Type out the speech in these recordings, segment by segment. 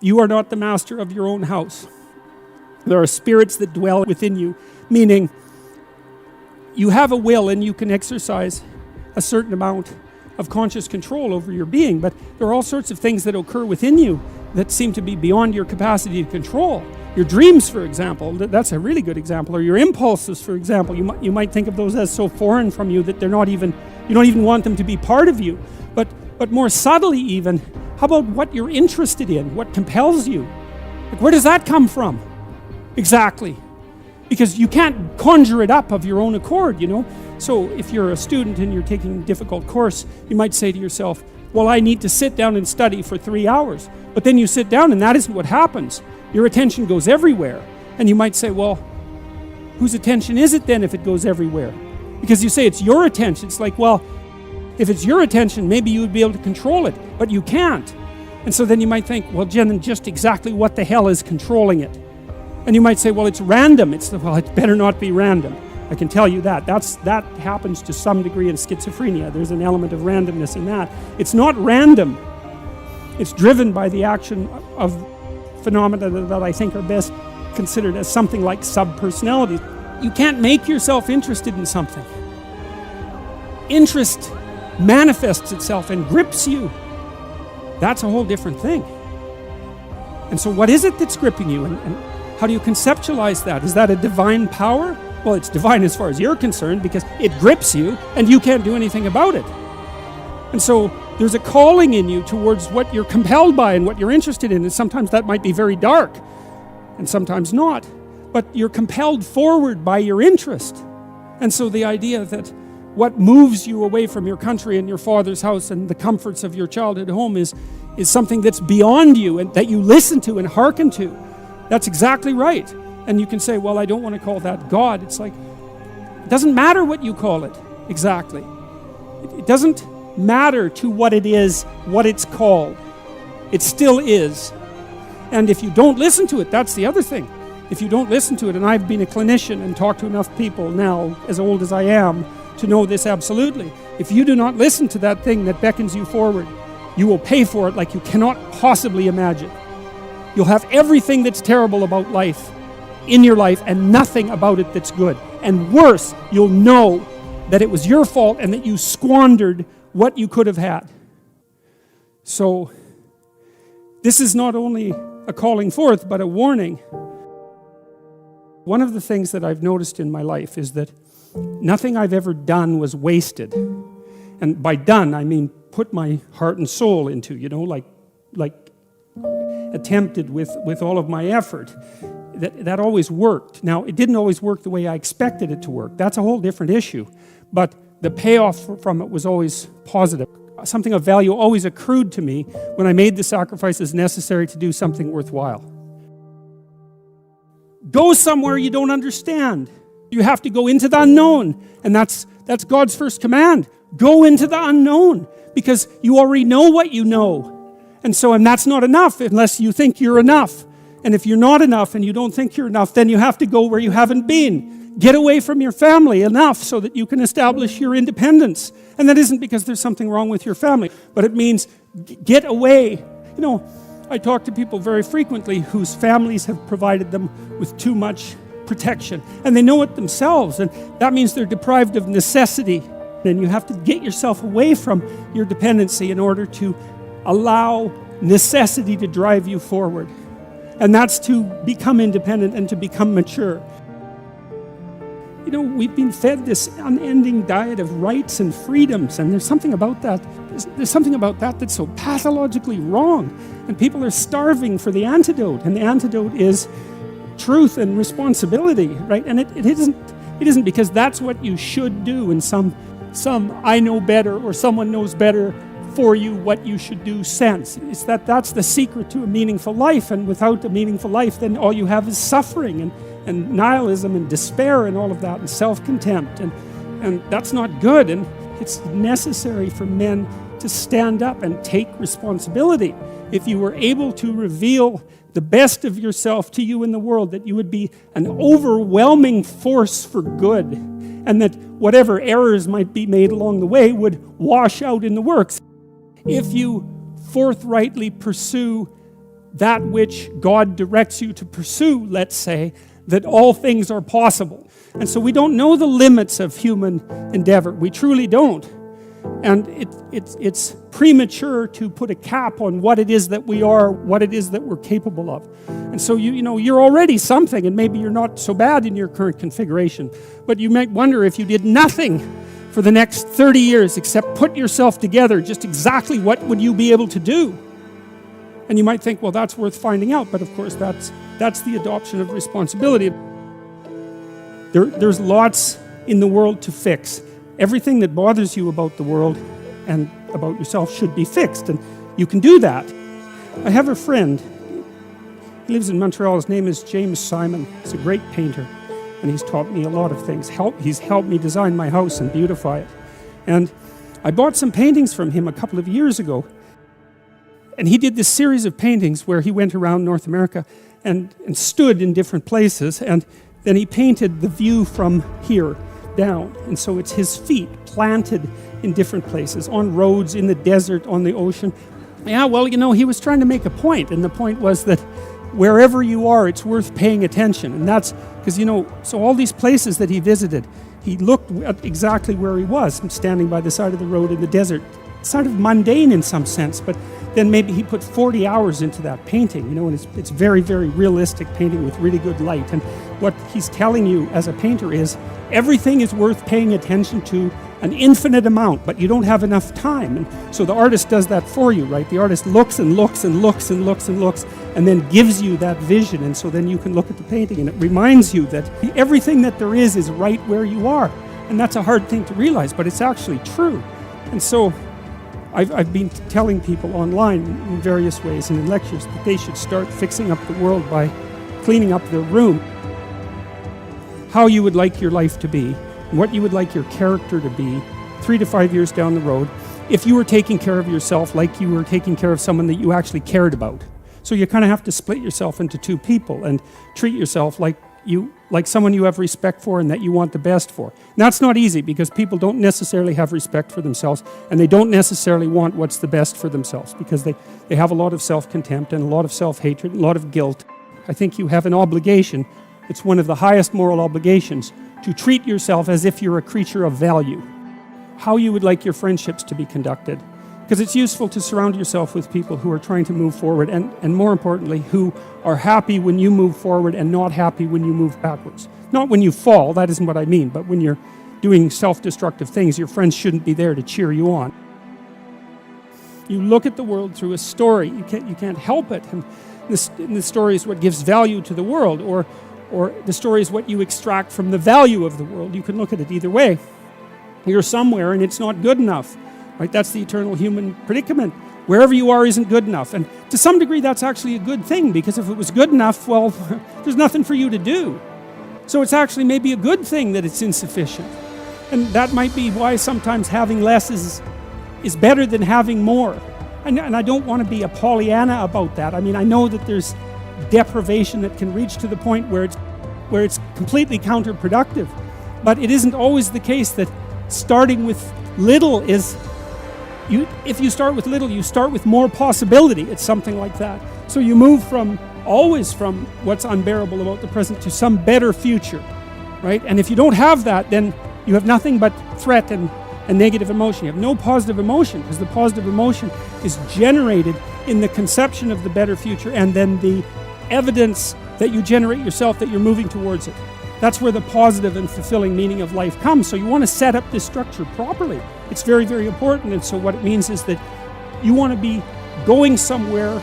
You are not the master of your own house. There are spirits that dwell within you, meaning you have a will and you can exercise a certain amount of conscious control over your being, but there are all sorts of things that occur within you that seem to be beyond your capacity to control. Your dreams, for example, that's a really good example, or your impulses, for example. You might think of those as so foreign from you that you don't even want them to be part of you. But more subtly even, how about what you're interested in, what compels you? Like, where does that come from? Exactly. Because you can't conjure it up of your own accord, So if you're a student and you're taking a difficult course, you might say to yourself, well, I need to sit down and study for 3 hours. But then you sit down and that isn't what happens. Your attention goes everywhere. And you might say, well, whose attention is it then if it goes everywhere? Because you say it's your attention. It's like, well, if it's your attention, maybe you would be able to control it, but you can't. And so then you might think, well, Jen, just exactly what the hell is controlling it? And you might say, well, it's random. Well, it better not be random. I can tell you that. That happens to some degree in schizophrenia. There's an element of randomness in that. It's not random. It's driven by the action of phenomena that I think are best considered as something like subpersonalities. You can't make yourself interested in something. Interest manifests itself and grips you. That's a whole different thing. And so what is it that's gripping you? And how do you conceptualize that? Is that a divine power? Well, it's divine as far as you're concerned because it grips you and you can't do anything about it. And so there's a calling in you towards what you're compelled by and what you're interested in. And sometimes that might be very dark and sometimes not. But you're compelled forward by your interest. And so the idea that what moves you away from your country and your father's house and the comforts of your childhood home is something that's beyond you and that you listen to and hearken to. That's exactly right. And you can say, well, I don't want to call that God. It's like, it doesn't matter what you call it exactly. It doesn't matter to what it is, what it's called. It still is. And if you don't listen to it, that's the other thing. If you don't listen to it, and I've been a clinician and talked to enough people now, as old as I am, to know this absolutely. If you do not listen to that thing that beckons you forward, you will pay for it like you cannot possibly imagine. You'll have everything that's terrible about life in your life and nothing about it that's good. And worse, you'll know that it was your fault and that you squandered what you could have had. So, this is not only a calling forth, but a warning. One of the things that I've noticed in my life is that nothing I've ever done was wasted. And by done, I mean put my heart and soul into, like attempted with all of my effort. That always worked. Now, it didn't always work the way I expected it to work. That's a whole different issue. But the payoff from it was always positive. Something of value always accrued to me when I made the sacrifices necessary to do something worthwhile. Go somewhere you don't understand. You have to go into the unknown. And that's God's first command. Go into the unknown. Because you already know what you know. And that's not enough unless you think you're enough. And if you're not enough and you don't think you're enough, then you have to go where you haven't been. Get away from your family enough so that you can establish your independence. And that isn't because there's something wrong with your family, but it means get away. I talk to people very frequently whose families have provided them with too much protection. And they know it themselves, and that means they're deprived of necessity. And you have to get yourself away from your dependency in order to allow necessity to drive you forward. And that's to become independent and to become mature. We've been fed this unending diet of rights and freedoms, and there's something about that. There's something about that that's so pathologically wrong. And people are starving for the antidote, and the antidote is truth and responsibility, right? And it isn't because that's what you should do in some I know better or someone knows better for you what you should do sense. It's that's the secret to a meaningful life, and without a meaningful life, then all you have is suffering and nihilism and despair and all of that, and self-contempt, and that's not good. And it's necessary for men to stand up and take responsibility. If you were able to reveal the best of yourself to you in the world, that you would be an overwhelming force for good, and that whatever errors might be made along the way would wash out in the works. If you forthrightly pursue that which God directs you to pursue, let's say, that all things are possible. And so we don't know the limits of human endeavor. We truly don't. And it's premature to put a cap on what it is that we are, what it is that we're capable of. And so you're already something, and maybe you're not so bad in your current configuration. But you might wonder, if you did nothing for the next 30 years except put yourself together, just exactly what would you be able to do? And you might think, well, that's worth finding out. But of course, that's the adoption of responsibility. There's lots in the world to fix. Everything that bothers you about the world and about yourself should be fixed, and you can do that. I have a friend. He lives in Montreal. His name is James Simon. He's a great painter, and he's taught me a lot of things. He's helped me design my house and beautify it. And I bought some paintings from him a couple of years ago. And he did this series of paintings where he went around North America and stood in different places, and then he painted the view from here down. And so it's his feet planted in different places, on roads, in the desert, on the ocean. Yeah, well, he was trying to make a point, and the point was that wherever you are, it's worth paying attention. And that's because, so all these places that he visited, he looked at exactly where he was, standing by the side of the road in the desert. It's sort of mundane in some sense, but then maybe he put 40 hours into that painting, and it's very, very realistic painting with really good light. And what he's telling you as a painter is everything is worth paying attention to an infinite amount, but you don't have enough time. And so the artist does that for you, right? The artist looks and looks and looks and looks and looks, and then gives you that vision. And so then you can look at the painting, and it reminds you that everything that there is right where you are. And that's a hard thing to realize, but it's actually true. And so I've been telling people online in various ways and in lectures that they should start fixing up the world by cleaning up their room. How you would like your life to be, what you would like your character to be 3 to 5 years down the road, if you were taking care of yourself like you were taking care of someone that you actually cared about. So you kind of have to split yourself into two people and treat yourself like someone you have respect for and that you want the best for. And that's not easy, because people don't necessarily have respect for themselves, and they don't necessarily want what's the best for themselves, because they have a lot of self-contempt and a lot of self-hatred, and a lot of guilt. I think you have an obligation. It's one of the highest moral obligations to treat yourself as if you're a creature of value. How you would like your friendships to be conducted. Because it's useful to surround yourself with people who are trying to move forward, and more importantly, who are happy when you move forward and not happy when you move backwards. Not when you fall, that isn't what I mean, but when you're doing self-destructive things, your friends shouldn't be there to cheer you on. You look at the world through a story. You can't help it. And the story is what gives value to the world, or the story is what you extract from the value of the world. You can look at it either way. You're somewhere and it's not good enough. Right? That's the eternal human predicament. Wherever you are isn't good enough. And to some degree, that's actually a good thing, because if it was good enough, well, there's nothing for you to do. So it's actually maybe a good thing that it's insufficient. And that might be why sometimes having less is better than having more. And I don't want to be a Pollyanna about that. I mean, I know that there's deprivation that can reach to the point where it's completely counterproductive. But it isn't always the case that starting with little is... If you start with little, you start with more possibility. It's something like that. So you move always from what's unbearable about the present to some better future, right? And if you don't have that, then you have nothing but threat and negative emotion. You have no positive emotion, because the positive emotion is generated in the conception of the better future, and then the evidence that you generate yourself that you're moving towards it. That's where the positive and fulfilling meaning of life comes. So you want to set up this structure properly. It's very, very important. And so what it means is that you want to be going somewhere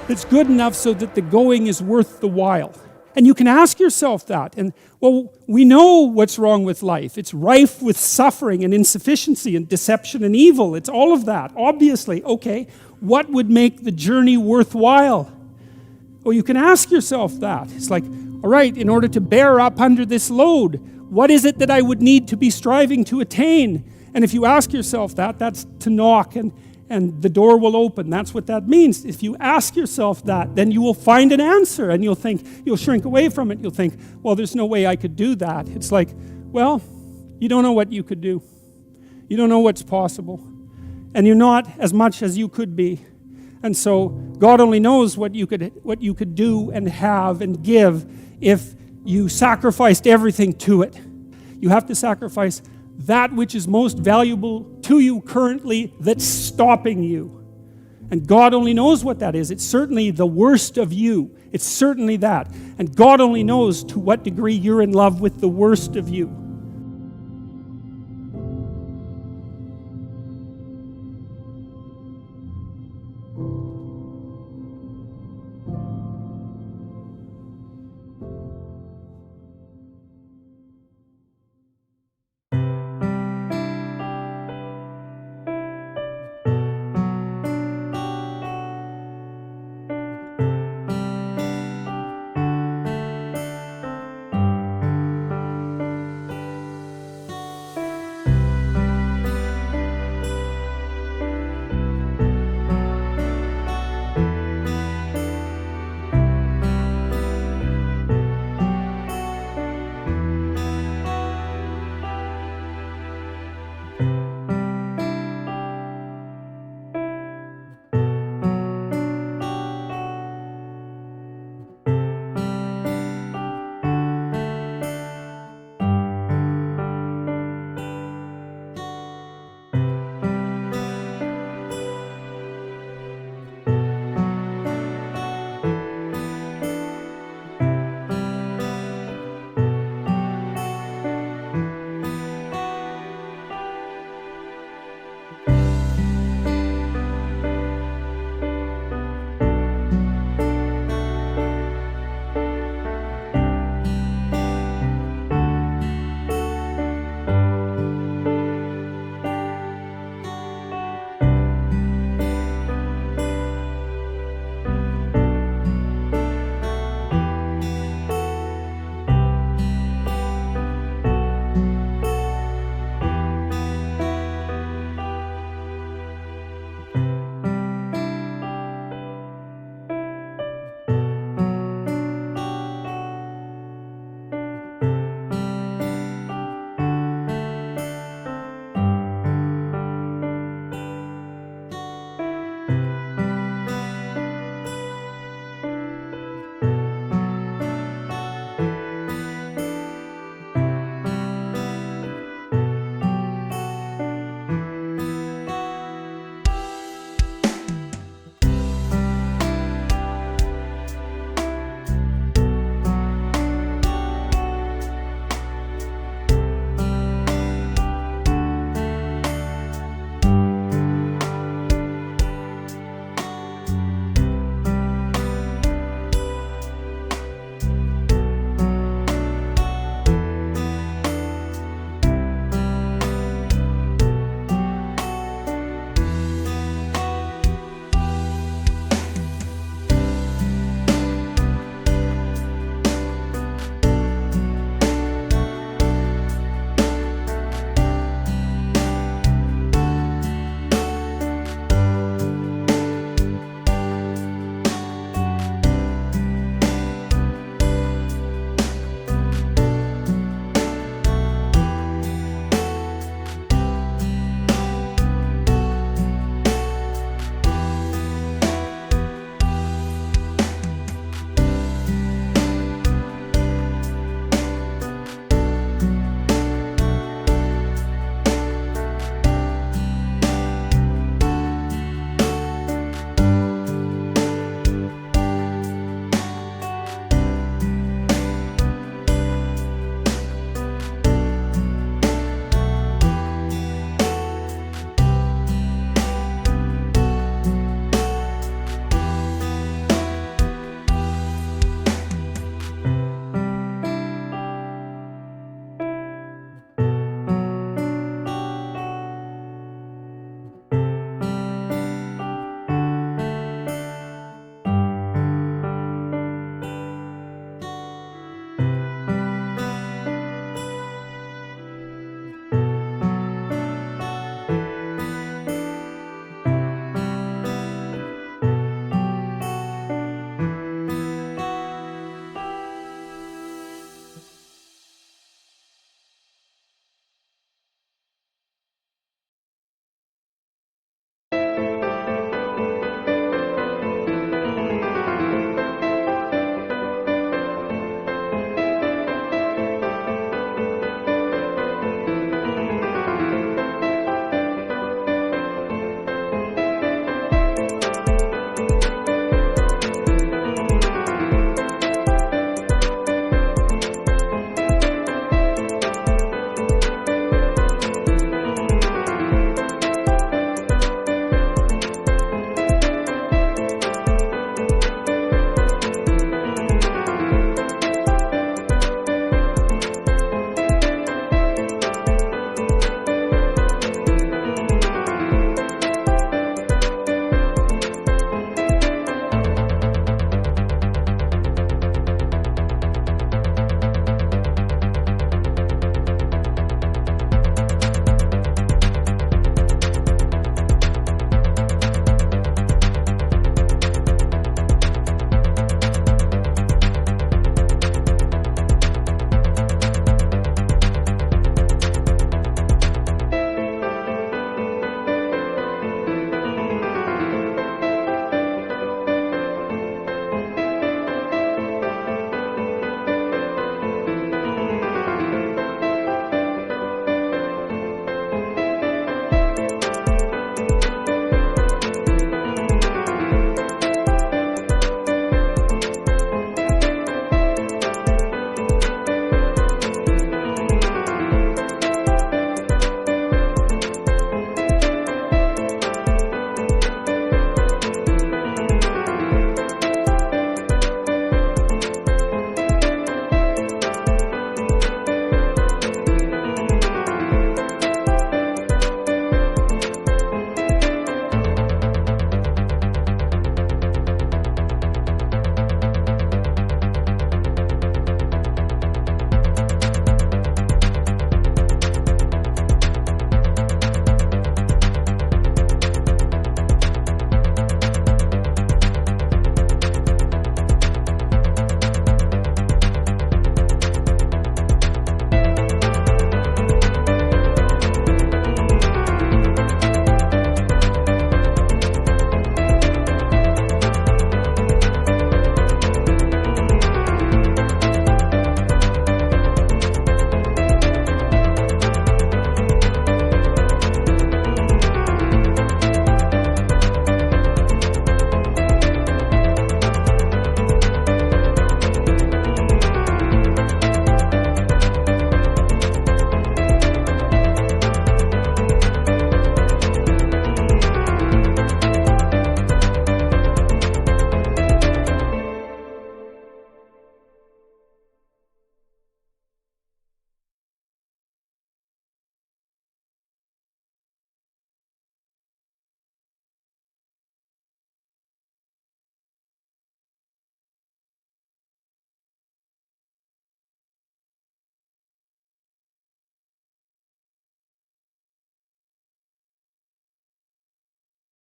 that's good enough so that the going is worth the while. And you can ask yourself that. And, well, we know what's wrong with life. It's rife with suffering and insufficiency and deception and evil. It's all of that, obviously. Okay, what would make the journey worthwhile? Well, you can ask yourself that. It's like, all right, in order to bear up under this load, what is it that I would need to be striving to attain? And if you ask yourself that, that's to knock and the door will open. That's what that means. If you ask yourself that, then you will find an answer, and you'll shrink away from it. You'll think, well, there's no way I could do that. It's like, well, you don't know what you could do. You don't know what's possible. And you're not as much as you could be. And so God only knows what you could do and have and give if you sacrificed everything to it. You have to sacrifice that which is most valuable to you currently that's stopping you. And God only knows what that is. It's certainly the worst of you. It's certainly that. And God only knows to what degree you're in love with the worst of you.